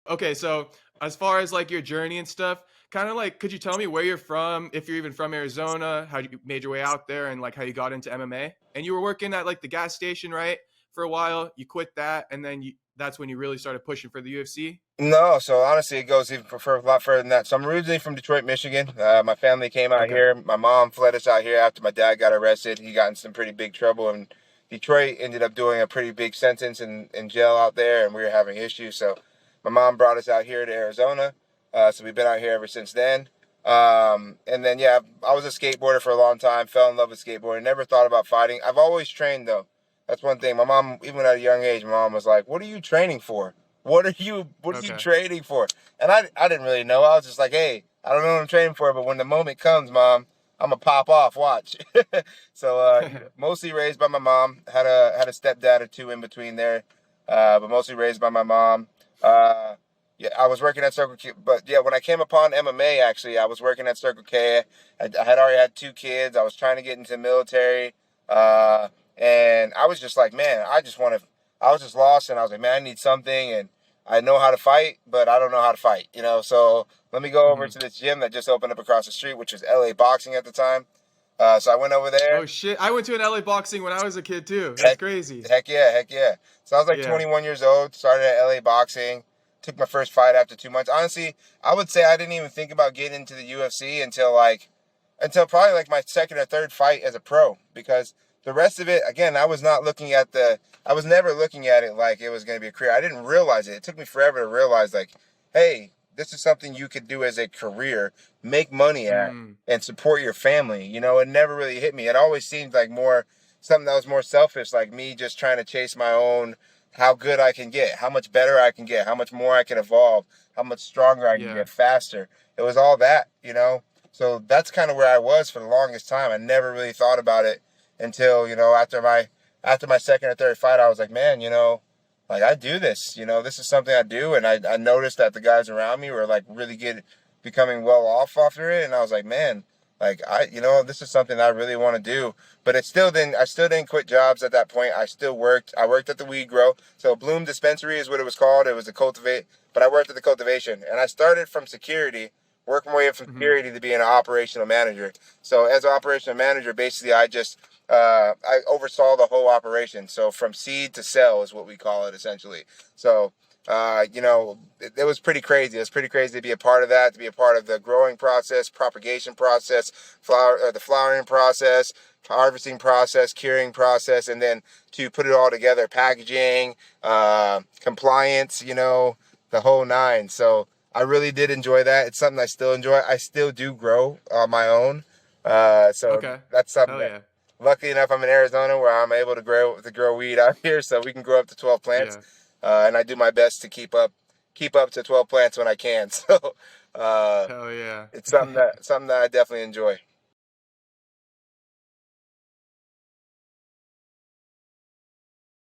Okay, so as far as like your journey and stuff, kind of like, could you tell me where you're from, if you're even from Arizona, how you made your way out there, and like how you got into MMA? And you were working at like the gas station, right, for a while. You quit that, and then that's when you really started pushing for the UFC. No, so honestly, it goes even for a lot further than that. So I'm originally from Detroit, Michigan. My family came out Okay. here. My mom fled us out here after my dad got arrested. He got in some pretty big trouble in Detroit. Ended up doing a pretty big sentence in jail out there, and we were having issues. So my mom brought us out here to Arizona. So we've been out here ever since then. And then yeah, I was a skateboarder for a long time. Fell in love with skateboarding. Never thought about fighting. I've always trained though. That's one thing. My mom, even at a young age, my mom was like, "What are you training for? What are you Okay. trading for?" And I didn't really know. I was just like, hey, I don't know what I'm trading for, but when the moment comes, mom, I'm gonna pop off. Watch. So mostly raised by my mom. Had a stepdad or two in between there, but mostly raised by my mom. Yeah, I was working at Circle K, but yeah, when I came upon MMA, actually, I was working at Circle K. I had already had two kids. I was trying to get into the military, and I was just like, man, I just want to. I was just lost, and I was like, man, I need something, and I know how to fight, but I don't know how to fight, you know. So let me go over Hmm. to this gym that just opened up across the street, which was LA Boxing at the time. So I went over Oh there. shit! I went to an LA boxing when I was a kid too. That's Heck, crazy. heck yeah, heck yeah. So I was like Yeah. 21 years old. Started at LA Boxing. Took my first fight after 2 months. Honestly, I would say I didn't even think about getting into the UFC until probably like my second or third fight as a pro, because the rest of it, again, I was not looking at I was never looking at it like it was going to be a career. I didn't realize it. It took me forever to realize, like, hey, this is something you could do as a career, make money at, Mm. and support your family. You know, it never really hit me. It always seemed like more something that was more selfish, like me just trying to chase my own, how good I can get, how much better I can get, how much more I can evolve, how much stronger I can Yeah. get faster. It was all that, you know? So that's kind of where I was for the longest time. I never really thought about it until, after my second or third fight, I was like, man, like I do this, this is something I do. And I noticed that the guys around me were like really becoming well off after it. And I was like, man, like this is something I really want to do. But I still didn't quit jobs at that point. I worked at the weed grow. So Bloom Dispensary is what it was called. It was a cultivate, but I worked at the cultivation, and I started from security, working my way up from Hmm. security to being an operational manager. So as an operational manager, basically I oversaw the whole operation. So from seed to sell is what we call it essentially. So it was pretty crazy. It was pretty crazy to be a part of that, to be a part of the growing process, propagation process, the flowering process, harvesting process, curing process, and then to put it all together, packaging, compliance, the whole nine. So I really did enjoy that. It's something I still enjoy. I still do grow on my own. So Okay. that's something Hell that, yeah. luckily enough, I'm in Arizona where I'm able to grow weed out here, so we can grow up to 12 plants. Yeah. And I do my best to keep up to 12 plants when I can. So uh, Hell yeah. it's something that I definitely enjoy.